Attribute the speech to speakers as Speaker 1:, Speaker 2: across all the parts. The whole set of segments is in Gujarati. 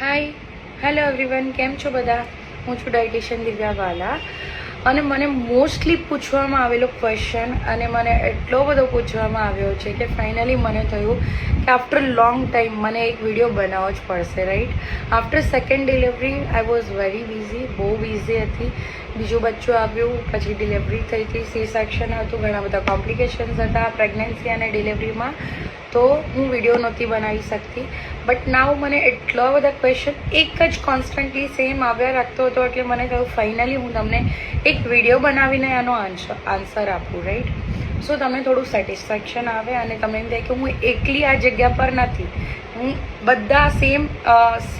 Speaker 1: હાય હેલો એવરીવન, કેમ છો બધા? હું છું ડાયટિશિયન દિવ્યા વાલા અને મને મોસ્ટલી પૂછવામાં આવેલો ક્વેશ્ચન અને મને એટલો બધો પૂછવામાં આવ્યો છે કે ફાઇનલી મને થયું કે આફ્ટર લોંગ ટાઈમ મને એક વિડીયો બનાવવો જ પડશે, right? After second delivery I was very busy, બહુ બિઝી હતી. બીજું બચ્ચું આવ્યું, પછી ડિલિવરી થઈ હતી, સી સેક્શન હતું, ઘણા બધા કોમ્પ્લિકેશન્સ હતા પ્રેગ્નન્સી અને ડિલિવરીમાં, તો હું વિડીયો નહોતી બનાવી શકતી. બટ નાવ મને એટલા બધા ક્વેશ્ચન એક જ કોન્સ્ટન્ટલી સેમ આવ્યા રાખતો હતો, એટલે મને કહ્યું ફાઇનલી હું તમને એક વિડીયો બનાવીને આનો આન્સર આપું, રાઈટ? સો તમને થોડું સેટિસ્ફેક્શન આવે અને તમને એમ થાય કે હું એકલી આ જગ્યા પર નથી, હું બધા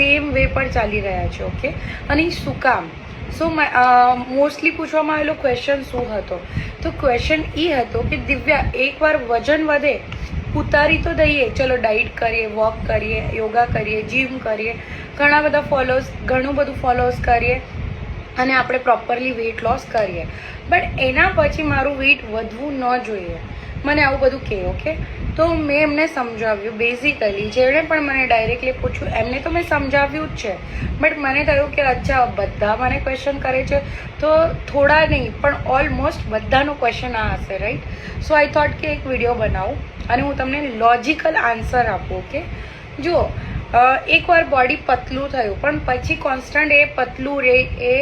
Speaker 1: સેમ વે પર ચાલી રહ્યા છે, ઓકે? અને શું કામ? સો મોસ્ટલી પૂછવામાં આવેલો ક્વેશ્ચન શું હતો? તો ક્વેશ્ચન એ હતો કે દિવ્યા, એકવાર વજન વધે ઉતારી તો દઈએ, ચલો ડાઇટ કરીએ, વોક કરીએ, યોગા કરીએ, જીમ કરીએ, ઘણું બધું ફોલોઝ કરીએ અને આપણે પ્રોપરલી વેઇટ લોસ કરીએ, બટ એના પછી મારું વેઇટ વધવું ન જોઈએ, મને આવું બધું કહે, ઓકે? તો મેં એમને સમજાવ્યું. બેઝિકલી જેણે પણ મને ડાયરેક્ટલી પૂછ્યું એમને તો મેં સમજાવ્યું જ છે, બટ મને થયું કે અચ્છા બધા મને ક્વેશ્ચન કરે છે તો થોડા નહીં પણ ઓલમોસ્ટ બધાનો ક્વેશ્ચન આ હશે, રાઈટ? સો આઈ થોટ કે એક વિડીયો બનાવું અને હું તમને લોજિકલ આન્સર આપું, ઓકે? જુઓ, એકવાર બોડી પતલું થયું પણ પછી કોન્સ્ટન્ટ એ પતલું રહે એ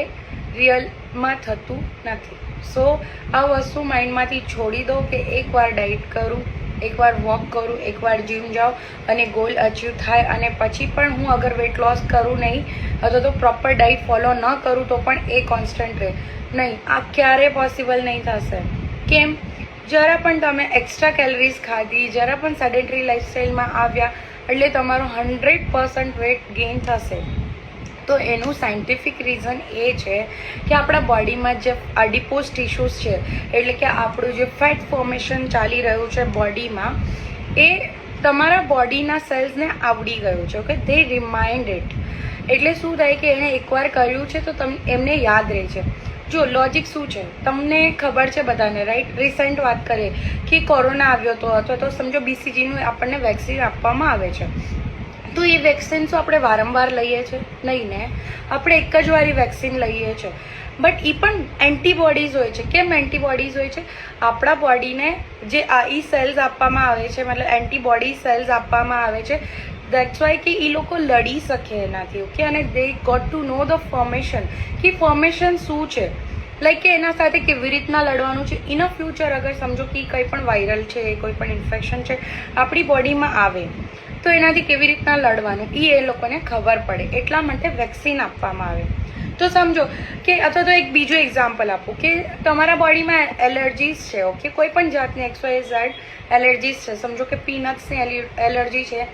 Speaker 1: રિયલમાં થતું નથી. સો આ વસ્તુ માઇન્ડમાંથી છોડી દો કે એકવાર ડાઇટ કરું, એકવાર વોક કરું, એકવાર જીમ જાઉં અને ગોલ અચીવ થાય અને પછી પણ હું અગર વેટ લોસ કરું નહીં અથવા તો પ્રોપર ડાઇટ ફોલો ન કરું તો પણ એ કોન્સ્ટન્ટ રહે નહીં. આ ક્યારે પોસિબલ નહીં થશે. કેમ? જરા પણ તમે એક્સ્ટ્રા કેલરીઝ ખાધી, જરા પણ સેડેન્ટરી લાઇફસ્ટાઇલમાં આવ્યા એટલે તમારું 100% વેટ ગેઇન થશે. તો એનું સાયન્ટિફિક રીઝન એ છે કે આપણા બોડીમાં જે એડિપોઝ ટિશ્યુઝ છે, એટલે કે આપણું જે ફેટ ફોર્મેશન ચાલી રહ્યું છે બોડીમાં, એ તમારા બોડીના સેલ્સને આવડી ગયું છે, ઓકે? They remind it. એટલે શું થાય કે એણે એકવાર કર્યું છે તો એમને યાદ રહે છે. જો લોજિક શું છે તમને ખબર છે બધાને, રાઈટ? રિસેન્ટ વાત કરીએ કે કોરોના આવ્યો હતો અથવા તો સમજો BCGનું આપણને વેક્સિન આપવામાં આવે છે, તો એ વેક્સિન્સ આપણે વારંવાર લઈએ છીએ નહીં ને? આપણે એક જ વારી વેક્સિન લઈએ છીએ, બટ એ પણ એન્ટીબોડીઝ હોય છે. કેમ એન્ટીબોડીઝ હોય છે? આપણા બોડીને જે ઈ સેલ્સ આપવામાં આવે છે, મતલબ એન્ટીબોડી સેલ્સ આપવામાં આવે છે, દેટ્સ વાય કે એ લોકો લડી શકે એનાથી, ઓકે? અને they got to know the formation, કે ફોર્મેશન શું છે, લાઈક કે એના સાથે કેવી રીતના લડવાનું છે ઇન અ ફ્યુચર. અગર સમજો કે કંઈ પણ વાયરલ છે, કોઈ પણ ઇન્ફેક્શન છે આપણી બોડીમાં આવે તો એનાથી કેવી રીતના લડવાનું એ લોકોને ખબર પડે, એટલા માટે વેક્સિન આપવામાં આવે. તો સમજો કે અથવા તો એક બીજું એક્ઝામ્પલ આપું કે તમારા બોડીમાં એલર્જીસ છે, ઓકે? કોઈ પણ જાતની XYZ એલર્જીસ છે. સમજો કે પીનટ્સની એલર્જી છે,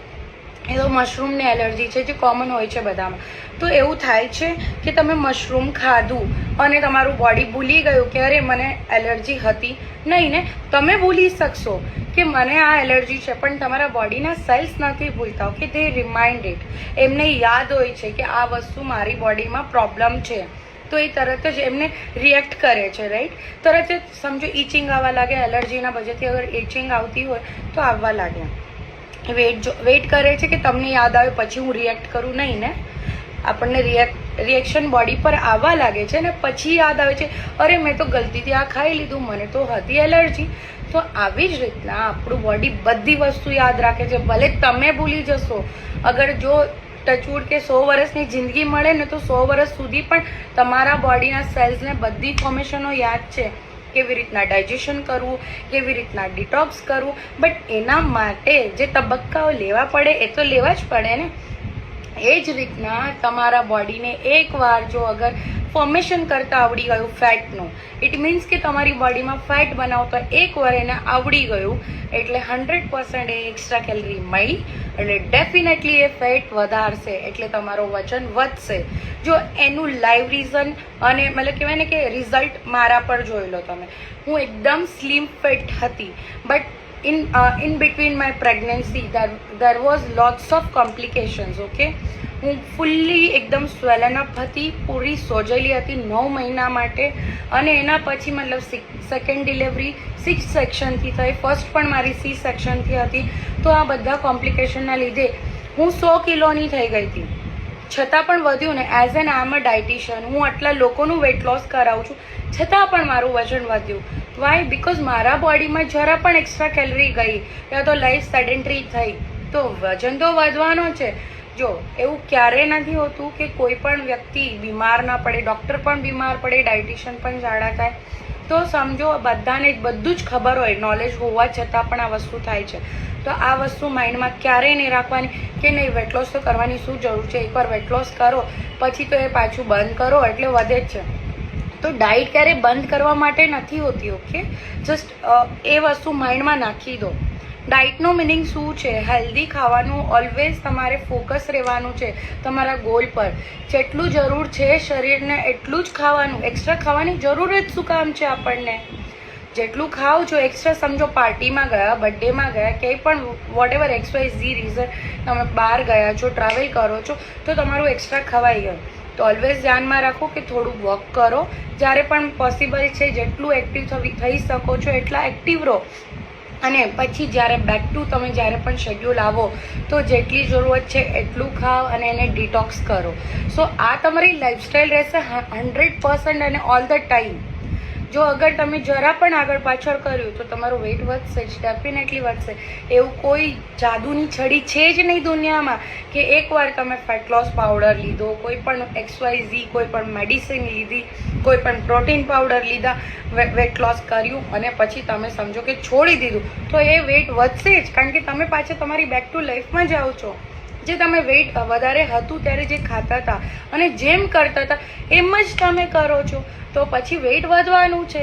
Speaker 1: એ તો મશરૂમની એલર્જી છે જે કોમન હોય છે બધામાં. તો એવું થાય છે કે તમે મશરૂમ ખાધું અને તમારું બોડી ભૂલી ગયું કે અરે મને એલર્જી હતી નહીં ને? તમે ભૂલી શકશો કે મને આ એલર્જી છે, પણ તમારા બોડીના સેલ્સ નથી ભૂલતા, ઓકે? તે રિમાઇન્ડ ઇટ. એમને યાદ હોય છે કે આ વસ્તુ મારી બોડીમાં પ્રોબ્લેમ છે, તો એ તરત જ એમને રિએક્ટ કરે છે, રાઈટ? તરત જ સમજો ઇચિંગ આવવા લાગે, એલર્જીના વજહથી અગર ઇચિંગ આવતી હોય તો આવવા લાગે. વેઇટ કરે છે કે તમને યાદ આવે પછી હું રિએક્ટ કરું, નહીં ને? આપણને રિએક્શન બોડી પર આવવા લાગે છે ને પછી યાદ આવે છે અરે મેં તો ગલતીથી આ ખાઈ લીધું, મને તો હતી એલર્જી. તો આવી જ રીતના આપણું બોડી બધી વસ્તુ યાદ રાખે છે, ભલે તમે ભૂલી જશો. અગર જો ટચવુડ કે 100 વર્ષની જિંદગી મળે ને તો 100 વર્ષ સુધી પણ તમારા બોડીના સેલ્સને બધી ફોર્મેશનો યાદ છે, કેવી રીતના ડાયજેશન કરવું, કેવી રીતના ડિટોક્સ કરવું. બટ એના માટે જે તબક્કાઓ લેવા પડે એ તો લેવા જ પડે ને? એ જ રીતના તમારા બોડીને એકવાર જો અગર ફોર્મેશન કરતાં આવડી ગયું ફેટનું, ઇટ મીન્સ કે તમારી બોડીમાં ફેટ બનાવતા એકવાર એને આવડી ગયું એટલે 100% એ એક્સ્ટ્રા કેલરી મળી એટલે ડેફિનેટલી એ ફેટ વધારશે, એટલે તમારો વજન વધશે. જો એનું લાઈવ રીઝન અને મતલબ કહેવાય ને કે રિઝલ્ટ મારા પર જોઈ લો તમે. હું એકદમ સ્લિમ ફિટ હતી, but in between my pregnancy there was lots of complications, okay? હું ફૂલ્લી એકદમ સ્વેલન અપ હતી, પૂરી સોજેલી હતી 9 મહિના માટે. અને એના પછી મતલબ સેકન્ડ ડિલિવરી 6 સેક્શનથી થઈ, ફર્સ્ટ પણ મારી C સેક્શનથી હતી. તો આ બધા કોમ્પ્લિકેશનના લીધે હું 100 કિલોની થઈ ગઈ હતી. છતાં પણ વધ્યું ને. એઝ એન આમ અ ડાયટિશિયન હું આટલા લોકોનું વેટ લોસ કરાવું છું, છતાં પણ મારું વજન વધ્યું. વાય? બિકોઝ મારા બોડીમાં જરા પણ એક્સ્ટ્રા કેલરી ગઈ યા તો લાઈફ સેડેન્ટરી થઈ તો વજન તો વધવાનો છે. જો એવું ક્યારેય નથી હોતું કે કોઈ પણ વ્યક્તિ બીમાર ના પડે, ડૉક્ટર પણ બીમાર પડે, ડાયટિશિયન પણ જાડા થાય. તો સમજો બધાને બધું જ ખબર હોય, નોલેજ હોવા છતાં પણ આ વસ્તુ થાય છે. તો આ વસ્તુ માઇન્ડમાં ક્યારેય નહીં રાખવાની કે નહીં વેટ લોસ તો કરવાની શું જરૂર છે. એકવાર વેટ લોસ કરો પછી તો એ પાછું બંધ કરો એટલે વધે જ છે. તો ડાયટ ક્યારેય બંધ કરવા માટે નથી હોતી. ઓકે, જસ્ટ એ વસ્તુ માઇન્ડમાં નાખી દો. ડાયટનો મિનિંગ શું છે? હેલ્ધી ખાવાનું. ઓલવેઝ તમારે ફોકસ રહેવાનું છે તમારા ગોલ પર. જેટલું જરૂર છે શરીરને એટલું જ ખાવાનું. એક્સ્ટ્રા ખાવાની જરૂર જ શું કામ છે આપણને? જેટલું ખાઓ છો એક્સ્ટ્રા. સમજો પાર્ટીમાં ગયા, બર્થડેમાં ગયા, કંઈ પણ વોટ એવર XYZ રીઝન તમે બહાર ગયા છો, ટ્રાવેલ કરો છો તો તમારું એક્સ્ટ્રા ખવાઈ ગયું. તો ઓલવેઝ ધ્યાનમાં રાખો કે થોડું વોક કરો જ્યારે પણ પોસિબલ છે. જેટલું એક્ટિવ થઈ શકો છો એટલા એક્ટિવ રહો. અને પછી જ્યારે બેક ટુ તમે જ્યારે પણ શેડ્યુલ આવો તો જેટલી જરૂરત છે એટલું ખાઓ અને એને ડિટોક્સ કરો. સો આ તમારી લાઈફસ્ટાઈલ રહેશે 100% અને ઓલ ધ ટાઈમ. જો અગર તમે જરા પણ આગળ પાછળ કર્યું તો તમારું વેઇટ વધશે જ, ડેફિનેટલી વધશે. એવું કોઈ જાદુની છડી છે જ નહીં દુનિયામાં કે એકવાર તમે ફેટ લોસ પાવડર લીધો, કોઈ પણ XYZ કોઈ પણ મેડિસિન લીધી, કોઈ પણ પ્રોટીન પાવડર લીધા, વેટ લોસ કર્યું અને પછી તમે સમજો કે છોડી દીધું તો એ વેઇટ વધશે જ. કારણ કે તમે પાછા તમારી બેક ટુ લાઈફમાં જાઓ છો. જે તમે વેઇટ વધારે હતું ત્યારે જે ખાતા હતા અને જેમ કરતા હતા એમ જ તમે કરો છો તો પછી વેઇટ વધવાનું છે.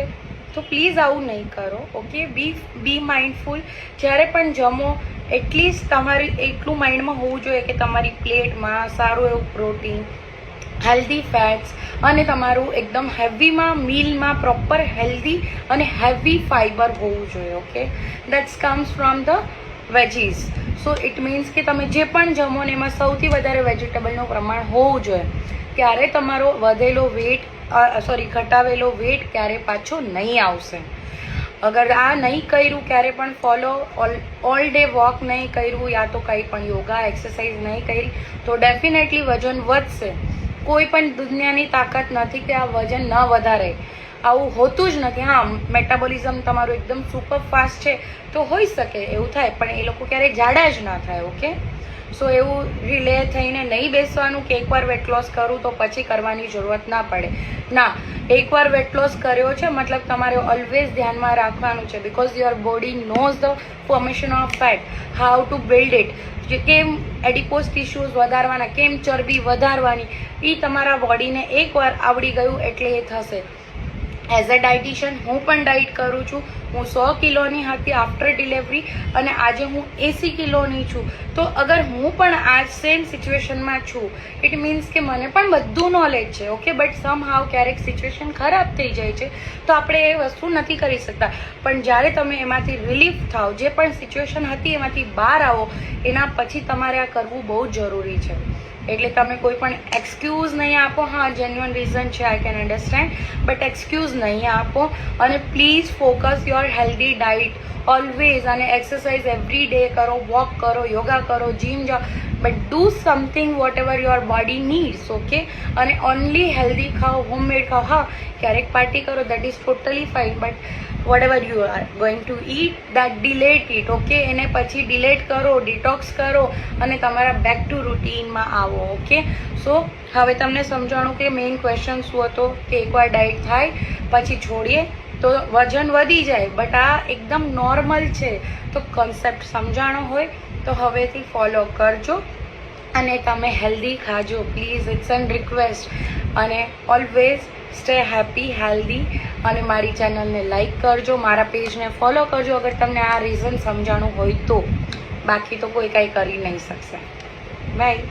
Speaker 1: તો પ્લીઝ આવું નહીં કરો. ઓકે, બી માઇન્ડફુલ. જ્યારે પણ જમો એટલીસ્ટ તમારી એટલું માઇન્ડમાં હોવું જોઈએ કે તમારી પ્લેટમાં સારું એવું પ્રોટીન, હેલ્ધી ફેટ્સ અને તમારું એકદમ હેવીમાં મીલમાં પ્રોપર હેલ્ધી અને હેવી ફાઈબર હોવું જોઈએ. Okay, that's comes from the veggies. So it means કે તમે જે પણ જમો ને એમાં સૌથી વધારે વેજીટેબલનું પ્રમાણ હોવું જોઈએ. ત્યારે તમારો વધેલો વેટ ઘટાવેલો વેટ ક્યારે પાછો નહીં આવશે. અગર આ નહીં કર્યું ક્યારે પણ ફોલો, ઓલ ડે વોક નહીં કર્યું યા તો કંઈ પણ યોગા એક્સરસાઇઝ નહીં કરી તો ડેફિનેટલી વજન વધશે. કોઈ પણ દુનિયાની તાકાત નથી કે આ વજન ન વધારે. આવું હોતું જ નથી. હા, મેટાબોલિઝમ તમારું એકદમ સુપર ફાસ્ટ છે તો હોઈ શકે એવું થાય, પણ એ લોકો ક્યારેય જાડા જ ના થાય. ઓકે, સો એવું રિલે થઈને નહીં બેસવાનું કે એકવાર વેટ લોસ કરું તો પછી કરવાની જરૂરત ના પડે. ના, એકવાર વેટ લોસ કર્યો છે મતલબ તમારે ઓલવેઝ ધ્યાનમાં રાખવાનું છે because your body knows the formation of fat, how to build it. કેમ એડિપોઝ ટિશ્યુઝ વધારવાના, કેમ ચરબી વધારવાની, એ તમારા બોડીને એકવાર આવડી ગયું એટલે એ થશે. એઝ અ ડાયટિશિયન હું પણ ડાયટ કરું છું. હું 100 કિલોની હતી આફ્ટર ડિલિવરી અને આજે હું 80 કિલોની છું. તો અગર હું પણ આ સેમ સિચ્યુએશનમાં છું ઇટ મીન્સ કે મને પણ બધું નોલેજ છે. ઓકે, બટ સમ હાવ ક્યારેક સિચ્યુએશન ખરાબ થઈ જાય છે તો આપણે એ વસ્તુ નથી કરી શકતા. પણ જ્યારે તમે એમાંથી રિલીફ થાઓ, જે પણ સિચ્યુએશન હતી એમાંથી બહાર આવો, એના પછી તમારે આ કરવું બહુ જરૂરી છે. એટલે તમે કોઈ પણ એક્સક્યુઝ નહીં આપો. હા, જેન્યુઅન રીઝન છે, I can understand, but excuse નહીં આપો. અને please focus your healthy diet always. અને એક્સરસાઇઝ એવરી ડે કરો, વોક કરો, યોગા કરો, જીમ જાઓ, but do something what ever your body needs. Okay, અને ઓનલી હેલ્ધી ખાઓ, હોમમેડ ખાઓ. હા, ક્યારેક પાર્ટી કરો, that is totally fine, but whatever you are going to eat that delete it. ઓકે, એને પછી ડિલેટ કરો, ડિટોક્સ કરો અને તમારા બેક ટુ રૂટીનમાં આવો. ઓકે, સો હવે તમને સમજાણું કે મેઇન ક્વેશ્ચન શું હતો કે એકવાર ડાયટ થાય પછી છોડીએ તો વજન વધી જાય, બટ આ એકદમ નોર્મલ છે. તો કોન્સેપ્ટ સમજાણો હોય તો હવેથી ફોલો કરજો અને તમે હેલ્ધી ખાજો પ્લીઝ. It's an request. અને ઓલવેઝ સ્ટે હેપી, હેલ્ધી. અને મારી ચેનલને લાઈક કરજો, મારા પેજને ફોલો કરજો અગર તમને આ રીઝન સમજાણું હોય તો. બાકી તો કોઈ કાંઈ કરી નહીં શકશે. બાય.